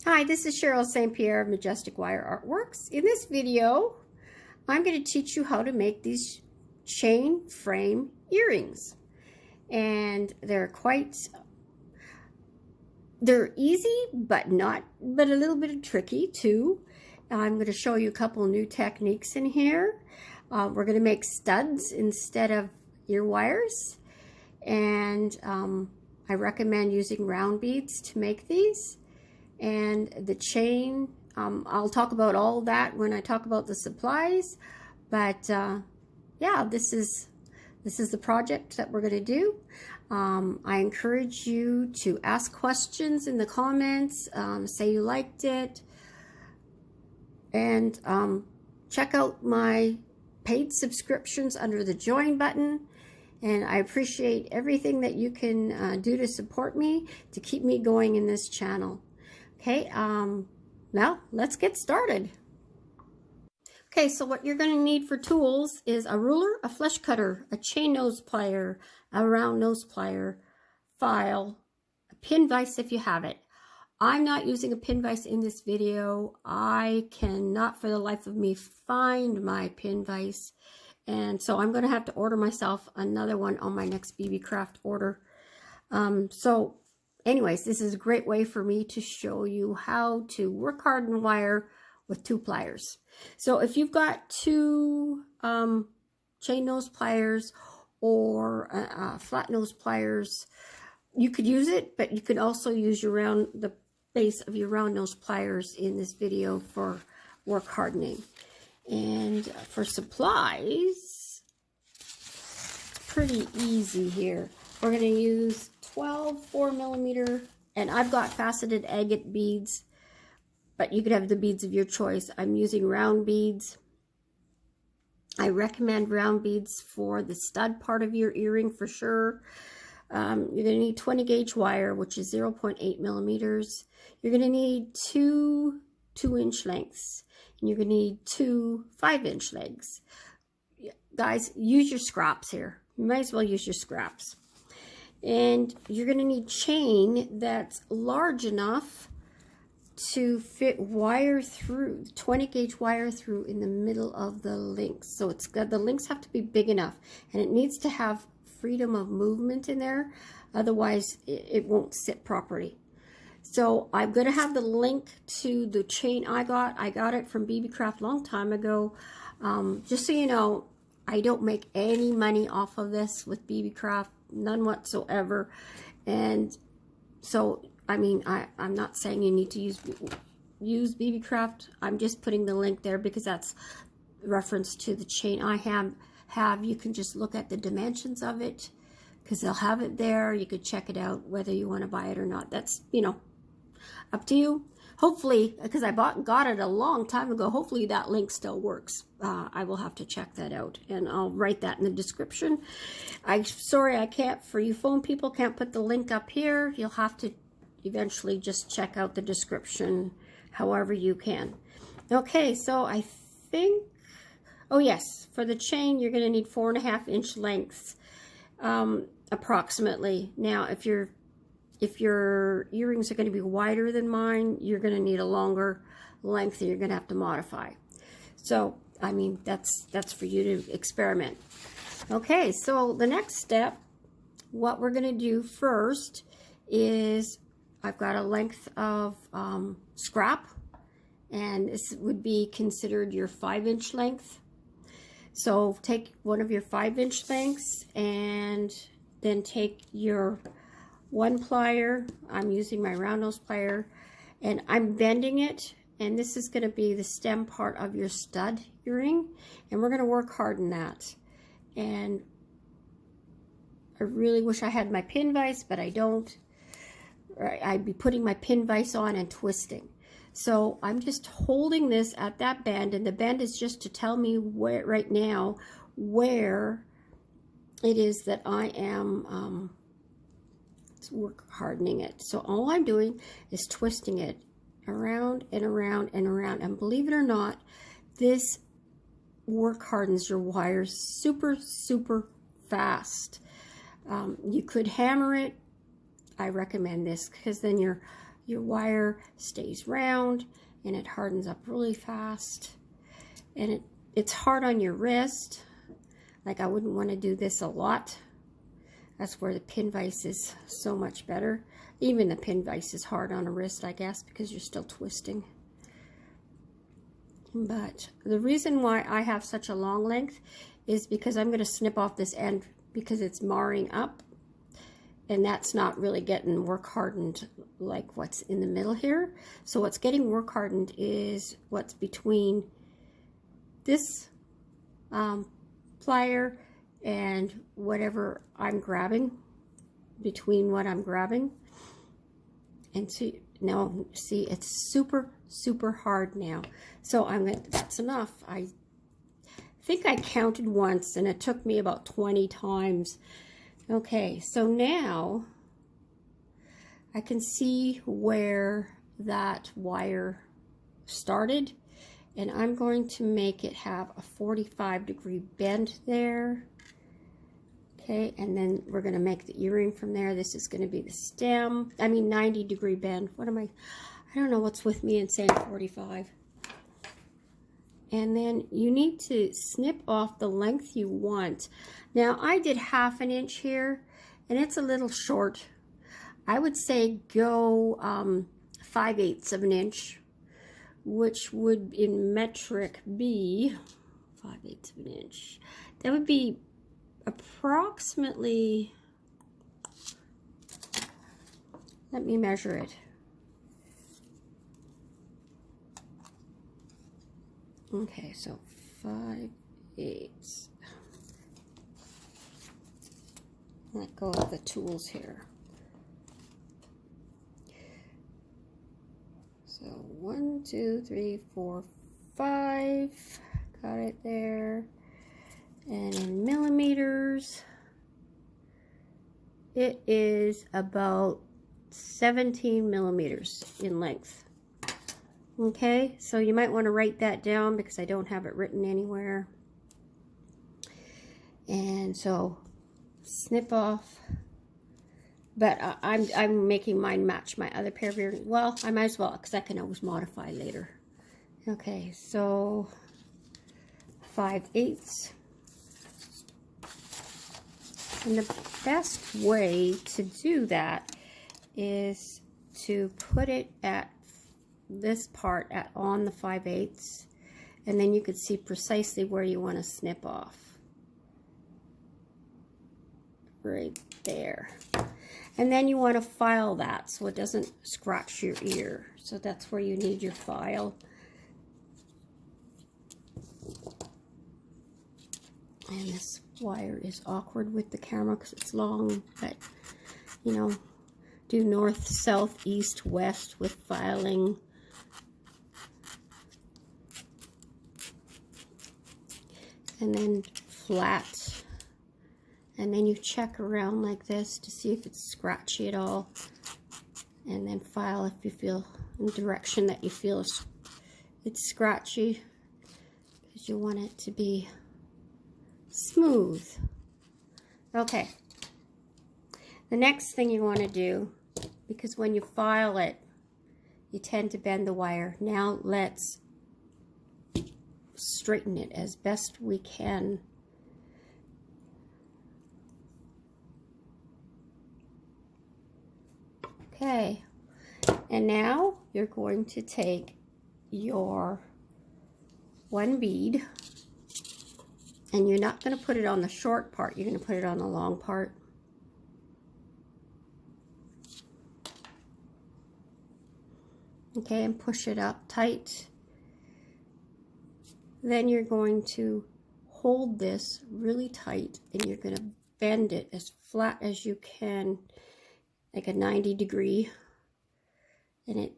Hi, this is Cheryl St.Pierre of Majestic Wire Artworks. In this video, I'm going to teach you how to make these chain frame earrings. And they're easy, but a little bit tricky too. I'm going to show you a couple new techniques in here. We're going to make studs instead of ear wires. And I recommend using round beads to make these. And the chain, I'll talk about all that when I talk about the supplies, but yeah, this is the project that we're going to do. I encourage you to ask questions in the comments, say you liked it, and check out my paid subscriptions under the join button. And I appreciate everything that you can do to support me, to keep me going in this channel. Okay, now let's get started. Okay, so what you're going to need for tools is a ruler, a flesh cutter, a chain nose plier, a round nose plier, file, a pin vise if you have it. I'm not using a pin vise in this video. I cannot for the life of me find my pin vise, and so I'm going to have to order myself another one on my next BB Craft order. Anyways, this is a great way for me to show you how to work hardened wire with 2 pliers. So if you've got 2 chain nose pliers or flat nose pliers, you could use it, but you could also use the base of your round nose pliers in this video for work hardening. And for supplies, pretty easy here. We're going to use 12 4mm, and I've got faceted agate beads, but you could have the beads of your choice. I'm using round beads. I recommend round beads for the stud part of your earring for sure. You're going to need 20 gauge wire, which is 0.8mm. You're going to need 2 2-inch lengths, and you're going to need 2 5-inch legs. Guys, use your scraps here. You might as well use your scraps. And you're going to need chain that's large enough to fit wire through, 20 gauge wire through in the middle of the links. So the links have to be big enough, and it needs to have freedom of movement in there. Otherwise, it won't sit properly. So I'm going to have the link to the chain I got. I got it from BB Craft a long time ago. Just so you know, I don't make any money off of this with BB Craft. None whatsoever. And so, I mean, I'm not saying you need to use BB Craft. I'm just putting the link there because that's reference to the chain I have. You can just look at the dimensions of it because they'll have it there. You could check it out whether you want to buy it or not. That's, you know, up to you. Hopefully, because I got it a long time ago, hopefully that link still works. I will have to check that out, and I'll write that in the description. Sorry, I can't, for you phone people, can't put the link up here. You'll have to eventually just check out the description however you can. Okay, so I think, oh yes, for the chain, you're going to need 4.5-inch lengths, approximately. Now, if your earrings are going to be wider than mine, you're going to need a longer length and you're going to have to modify. So, I mean, that's for you to experiment. Okay, so the next step, what we're going to do first is I've got a length of scrap, and this would be considered your 5-inch length. So take one of your 5-inch lengths and then take your 1 plier. I'm using my round nose plier, and I'm bending it, and this is going to be the stem part of your stud earring, and we're going to work hard in that. And I really wish I had my pin vise, but I don't. I'd be putting my pin vise on and twisting. So I'm just holding this at that bend, and the bend is just to tell me where right now where it is that I am work hardening it. So all I'm doing is twisting it around and around and around, and believe it or not, this work hardens your wires super fast. You could hammer it. I recommend this because then your your wire stays round and it hardens up really fast. And it's hard on your wrist. Like, I wouldn't want to do this a lot. That's where the pin vise is so much better. Even the pin vise is hard on a wrist, I guess, because you're still twisting. But the reason why I have such a long length is because I'm going to snip off this end because it's marring up. And that's not really getting work hardened like what's in the middle here. So what's getting work hardened is what's between this plier and whatever I'm grabbing, between what I'm grabbing. And see, now, see, it's super, super hard now. So that's enough. I think I counted once and it took me about 20 times. Okay, so now I can see where that wire started, and I'm going to make it have a 45-degree bend there. Okay, and then we're going to make the earring from there. This is going to be the stem. 90-degree bend. What am I don't know what's with me in saying 45. And then you need to snip off the length you want. Now, I did 1/2 inch here, and it's a little short. I would say go 5/8 of an inch, which would in metric be 5/8 of an inch. That would be approximately, let me measure it. Okay, so 5/8. Let go of the tools here. So 1, 2, 3, 4, 5. Got it there. And in millimeters, it is about 17 millimeters in length. Okay, so you might want to write that down because I don't have it written anywhere. And so snip off, but I'm making mine match my other pair of earrings. Well, I might as well because I can always modify later. Okay, so 5/8. And the best way to do that is to put it at this part on the 5/8, and then you can see precisely where you want to snip off. Right there. And then you want to file that so it doesn't scratch your ear. So that's where you need your file. And this wire is awkward with the camera because it's long, but you know, do north, south, east, west with filing. And then flat, and then you check around like this to see if it's scratchy at all, and then file if you feel in the direction that you feel it's scratchy, because you want it to be smooth. Okay, the next thing you want to do, because when you file it you tend to bend the wire. Now let's straighten it as best we can. Okay, and now you're going to take your one bead, and you're not going to put it on the short part, you're going to put it on the long part. Okay, and push it up tight. Then you're going to hold this really tight, and you're going to bend it as flat as you can, like a 90-degree. And it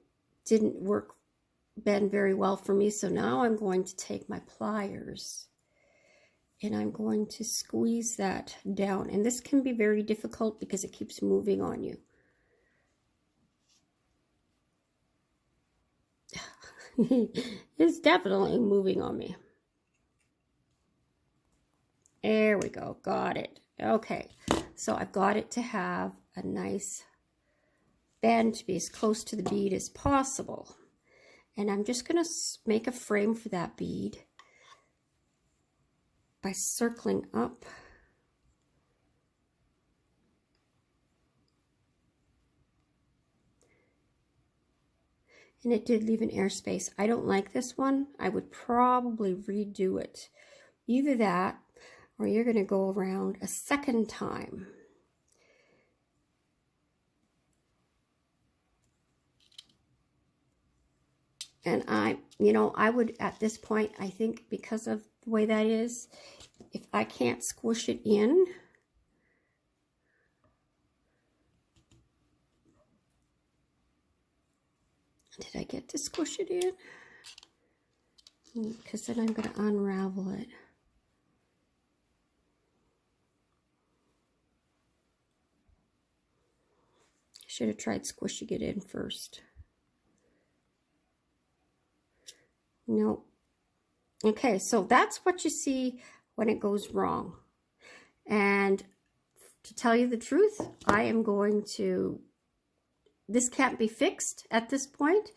didn't bend very well for me, so now I'm going to take my pliers and I'm going to squeeze that down. And this can be very difficult because it keeps moving on you. It's definitely moving on me. There we go, got it. Okay, so I've got it to have a nice bend to be as close to the bead as possible. And I'm just going to make a frame for that bead by circling up. And it did leave an airspace. I don't like this one. I would probably redo it. Either that, or you're going to go around a second time. And I would, at this point, I think because of the way that is, if I can't squish it in, did I get to squish it in? Because then I'm going to unravel it. Should have tried squishing it in first. Nope. Okay, so that's what you see when it goes wrong. And to tell you the truth, I am going to, this can't be fixed at this point.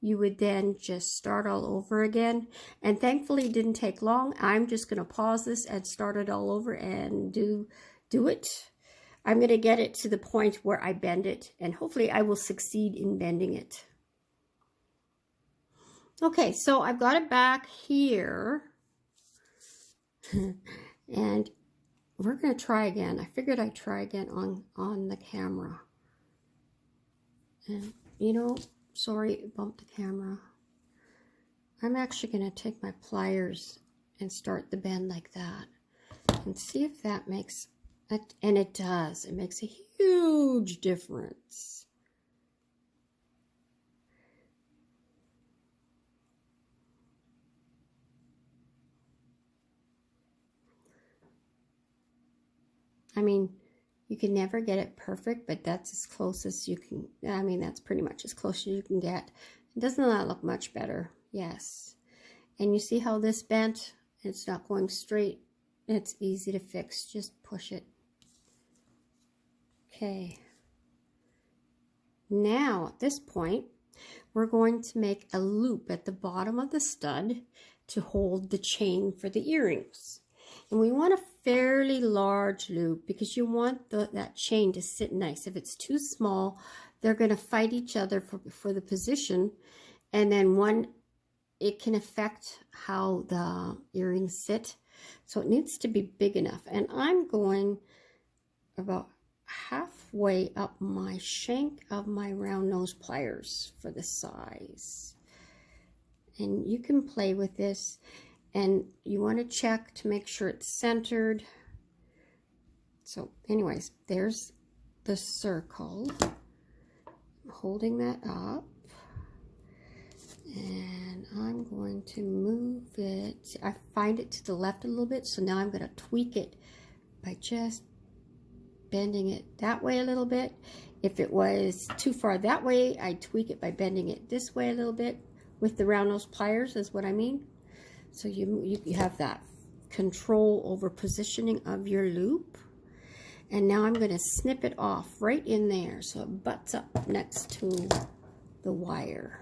You would then just start all over again. And thankfully it didn't take long. I'm just going to pause this and start it all over and do it. I'm going to get it to the point where I bend it, and hopefully I will succeed in bending it. Okay, so I've got it back here, and we're going to try again. I figured I'd try again on the camera. And, sorry, bumped the camera. I'm actually going to take my pliers and start the bend like that and see if that makes, and it does. It makes a huge difference. I mean, you can never get it perfect, but that's as close as you can. I mean, that's pretty much as close as you can get. Doesn't that look much better? Yes. And you see how this bent? It's not going straight. It's easy to fix. Just push it. Okay. Now, at this point, we're going to make a loop at the bottom of the stud to hold the chain for the earrings. And we want a fairly large loop because you want that chain to sit nice. If it's too small, they're going to fight each other for the position. And then it can affect how the earrings sit. So it needs to be big enough. And I'm going about halfway up my shank of my round nose pliers for the size. And you can play with this. And you want to check to make sure it's centered. So anyways, there's the circle. I'm holding that up. And I'm going to move it. I find it to the left a little bit. So now I'm going to tweak it by just bending it that way a little bit. If it was too far that way, I'd tweak it by bending it this way a little bit with the round nose pliers is what I mean. So you have that control over positioning of your loop. And now I'm going to snip it off right in there so it butts up next to the wire.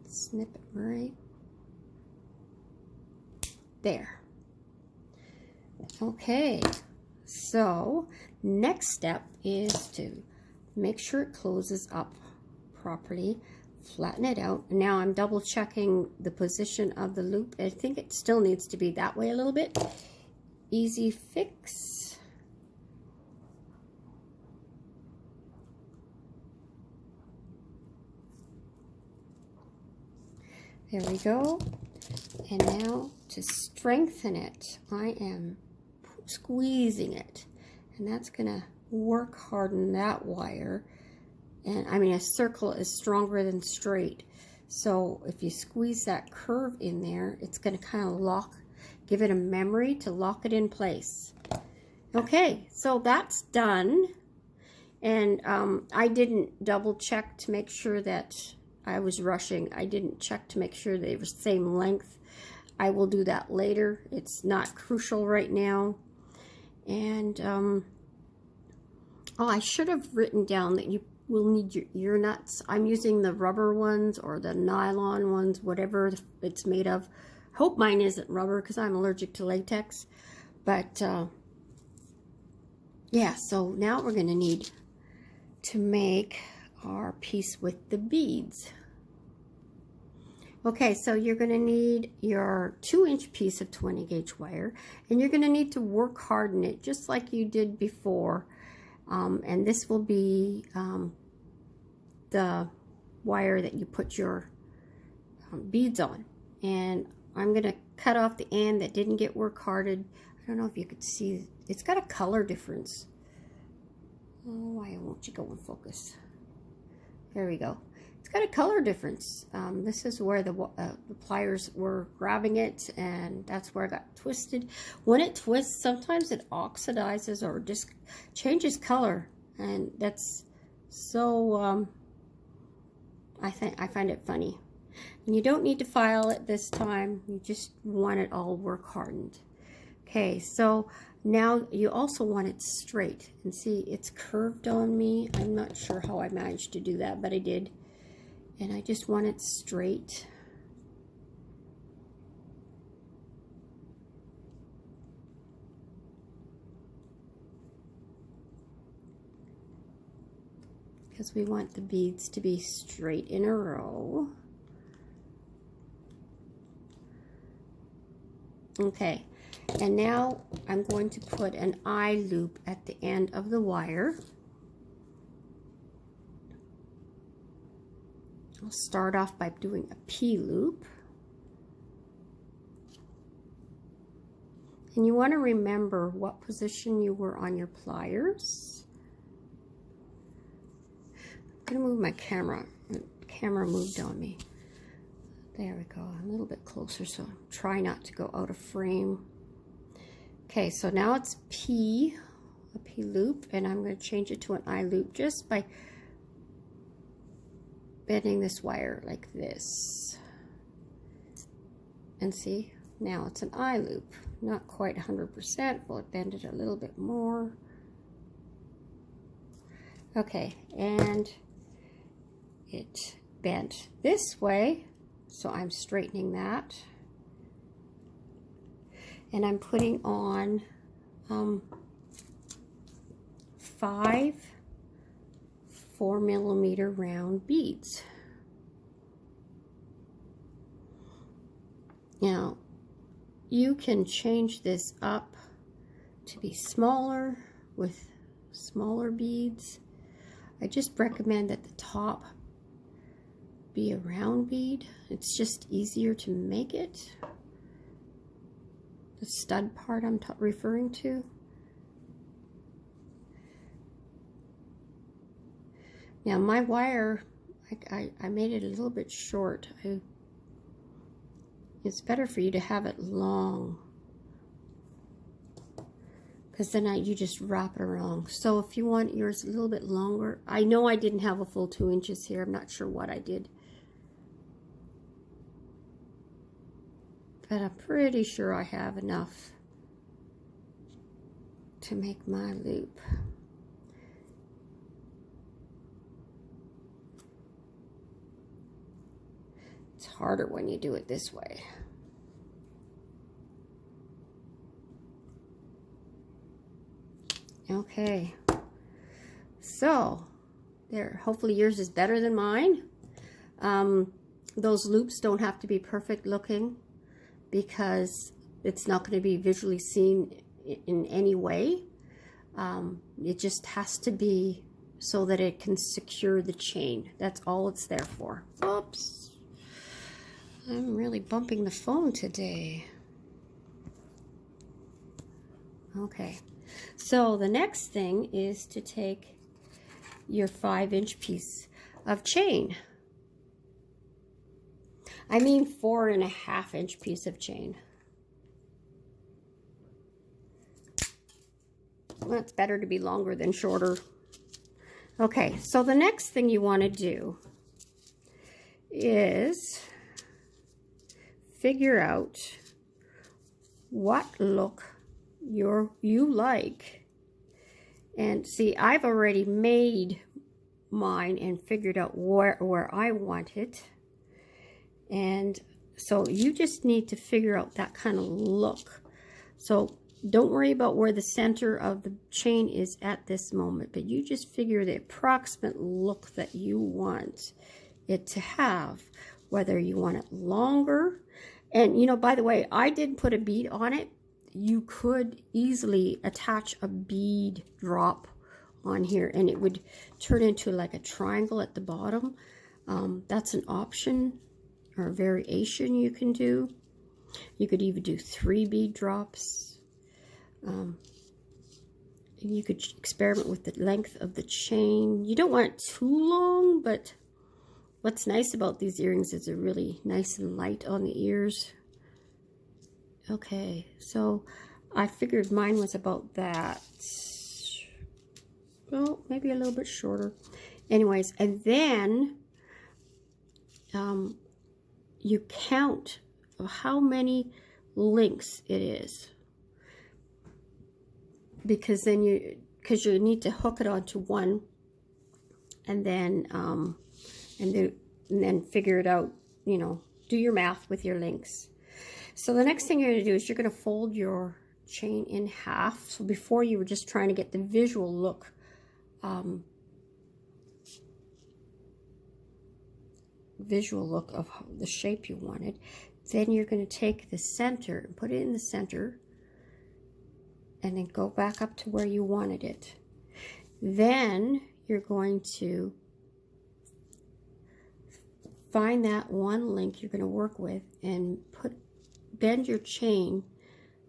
Snip it right there. Okay, so next step is to make sure it closes up properly. Flatten it out. Now I'm double checking the position of the loop. I think it still needs to be that way a little bit. Easy fix. There we go. And now to strengthen it, I am squeezing it. And that's going to work harden that wire. And I mean, a circle is stronger than straight. So if you squeeze that curve in there, it's going to kind of give it a memory to lock it in place. Okay, so that's done. And I didn't double check to make sure that I was rushing. I didn't check to make sure they were the same length. I will do that later. It's not crucial right now. And Oh, I should have written down that you will need your ear nuts. I'm using the rubber ones or the nylon ones, whatever it's made of. Hope mine isn't rubber because I'm allergic to latex. But yeah, so now we're going to need to make our piece with the beads. Okay, so you're going to need your 2-inch piece of 20 gauge wire, and you're going to need to work harden it just like you did before. And this will be the wire that you put your beads on. And I'm going to cut off the end that didn't get work hardened. I don't know if you could see, it's got a color difference. Oh, why won't you go in focus? There we go. It's got a color difference. This is where the pliers were grabbing it, and that's where it got twisted. When it twists, sometimes it oxidizes or just changes color, and that's so, I find it funny. And you don't need to file it this time. You just want it all work hardened. Okay, so now you also want it straight. And see, it's curved on me. I'm not sure how I managed to do that, but I did. And I just want it straight. Because we want the beads to be straight in a row. Okay, and now I'm going to put an eye loop at the end of the wire. I'll start off by doing a P loop. And you want to remember what position you were on your pliers. I'm going to move my camera. The camera moved on me. There we go. A little bit closer, so try not to go out of frame. Okay, so now it's P, a P loop, and I'm going to change it to an I loop just by bending this wire like this. And see, now it's an I loop. Not quite 100%, we'll bend it a little bit more. Okay, and it bent this way, so I'm straightening that. And I'm putting on 5 4mm round beads. Now, you can change this up to be smaller with smaller beads. I just recommend that the top be a round bead. It's just easier to make it. The stud part I'm referring to. Now my wire, I made it a little bit short. It's better for you to have it long, because then you just wrap it around. So if you want yours a little bit longer, I know I didn't have a full 2 inches here. I'm not sure what I did, but I'm pretty sure I have enough to make my loop. It's harder when you do it this way. Okay, so there, hopefully yours is better than mine. Those loops don't have to be perfect looking, because it's not going to be visually seen in any way. It just has to be so that it can secure the chain. That's all it's there for. Oops. I'm really bumping the phone today. Okay, so the next thing is to take your 5-inch piece of chain. I mean 4.5-inch piece of chain. Well, it's better to be longer than shorter. Okay, so the next thing you want to do is figure out what look you like And see, I've already made mine and figured out where I want it. And so you just need to figure out that kind of look. So don't worry about where the center of the chain is at this moment, but you just figure the approximate look that you want it to have, whether you want it longer. And you know, by the way, I did put a bead on it. You could easily attach a bead drop on here and it would turn into like a triangle at the bottom. That's an option or a variation you can do. You could even do 3 bead drops. You could experiment with the length of the chain. You don't want it too long, but what's nice about these earrings is they're really nice and light on the ears. Okay, so I figured mine was about that. Well, maybe a little bit shorter. Anyways, and then you count how many links it is, because then you need to hook it onto one, and then figure it out. You know, do your math with your links. So the next thing you're going to do is you're going to fold your chain in half. So before you were just trying to get the visual look, of the shape you wanted. Then you're going to take the center and put it in the center, and then go back up to where you wanted it. Then you're going to find that one link you're going to work with and bend your chain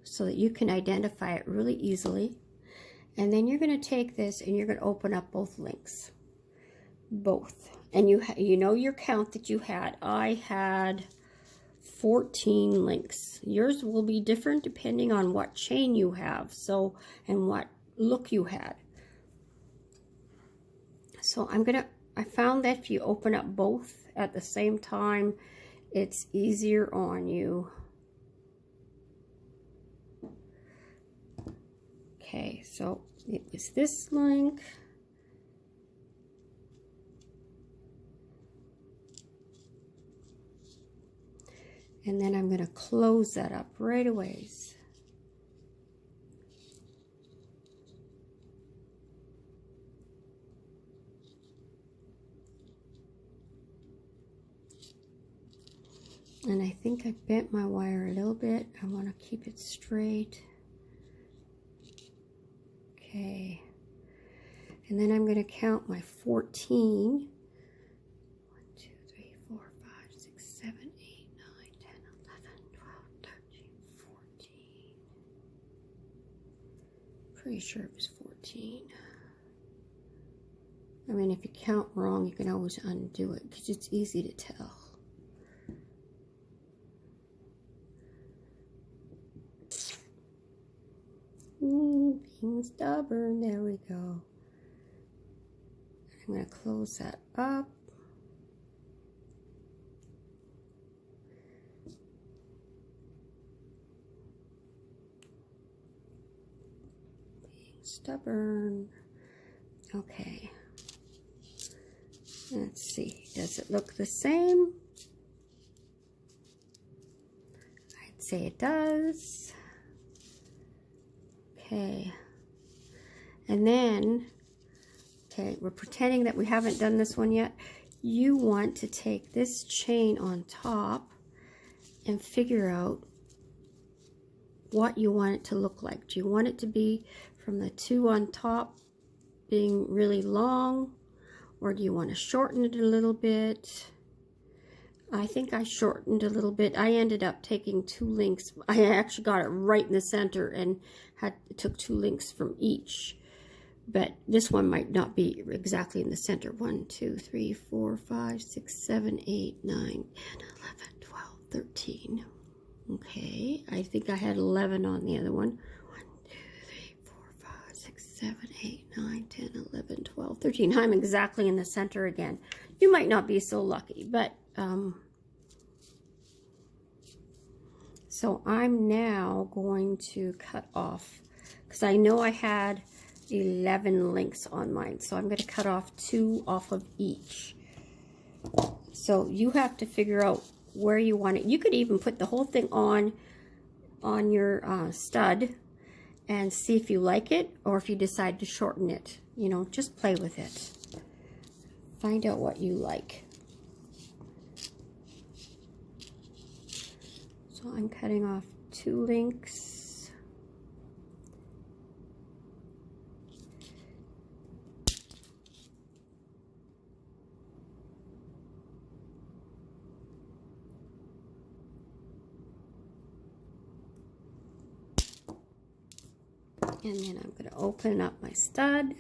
so that you can identify it really easily. And then you're going to take this and you're going to open up both links. Both. And you know your count that you had. I had 14 links. Yours will be different depending on what chain you have, so, and what look you had. So I found that if you open up both at the same time, it's easier on you. Okay, so it was this link. And then I'm going to close that up right away. And I think I bent my wire a little bit. I want to keep it straight. Okay. And then I'm going to count my 14. 1, 2, 3, 4, 5, 6, 7, 8, 9, 10, 11, 12, 13, 14. Pretty sure it was 14. I mean, if you count wrong, you can always undo it because it's easy to tell. Being stubborn. There we go. I'm going to close that up. Being stubborn. Okay. Let's see. Does it look the same? I'd say it does. Okay, and then, okay, we're pretending that we haven't done this one yet. You want to take this chain on top and figure out what you want it to look like. Do you want it to be from the 2 on top being really long, or do you want to shorten it a little bit? I think I shortened a little bit. I ended up taking 2 links. I actually got it right in the center and took 2 links from each. But this one might not be exactly in the center. 1, 2, 3, 4, 5, 6, 7, 8, 9, 10, 11, 12, 13. Okay, I think I had 11 on the other one. 1, 2, 3, 4, 5, 6, 7, 8, 9, 10, 11, 12, 13. I'm exactly in the center again. You might not be so lucky, but so I'm now going to cut off, because I know I had 11 links on mine. So I'm going to cut off 2 off of each. So you have to figure out where you want it. You could even put the whole thing on your stud and see if you like it, or if you decide to shorten it. You know, just play with it. Find out what you like. So I'm cutting off 2 links. And then I'm going to open up my stud.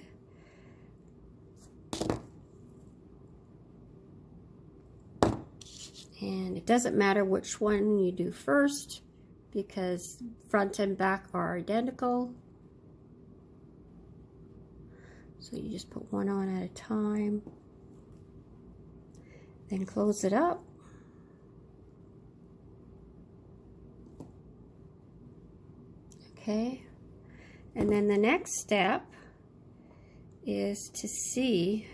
And it doesn't matter which one you do first, because front and back are identical. So you just put one on at a time. Then close it up. Okay. And then the next step is to see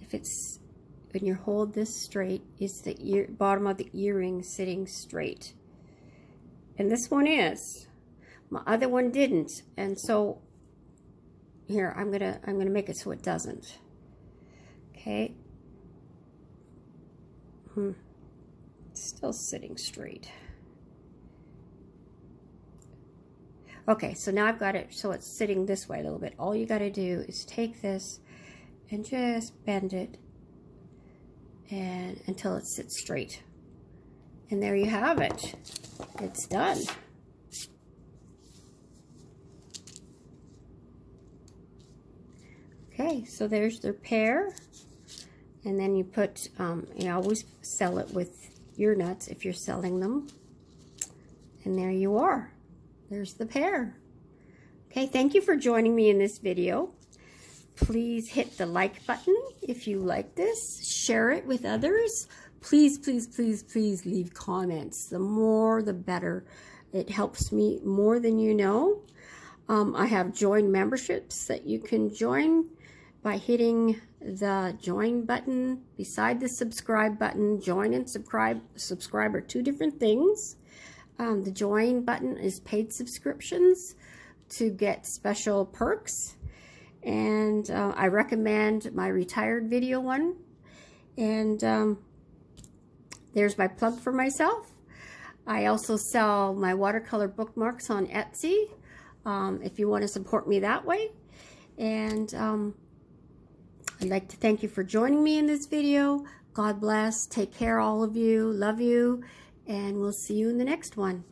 if it's, when you hold this straight, is the bottom of the earring sitting straight. And this one is. My other one didn't. And so here, I'm gonna make it so it doesn't. Okay. It's still sitting straight. Okay, so now I've got it so it's sitting this way a little bit. All you got to do is take this and just bend it and until it sits straight. And there you have it. It's done. Okay, so there's their pair. And then you put, you always sell it with ear nuts if you're selling them. And there you are. There's the pair. Okay, thank you for joining me in this video. Please hit the like button if you like this. Share it with others. Please, please, please, please leave comments. The more, the better. It helps me more than you know. I have join memberships that you can join by hitting the join button beside the subscribe button. Join and subscribe are 2 different things. The join button is paid subscriptions to get special perks. And I recommend my retired video one. And there's my plug for myself. I also sell my watercolor bookmarks on Etsy if you want to support me that way. And I'd like to thank you for joining me in this video. God bless. Take care, all of you. Love you. And we'll see you in the next one.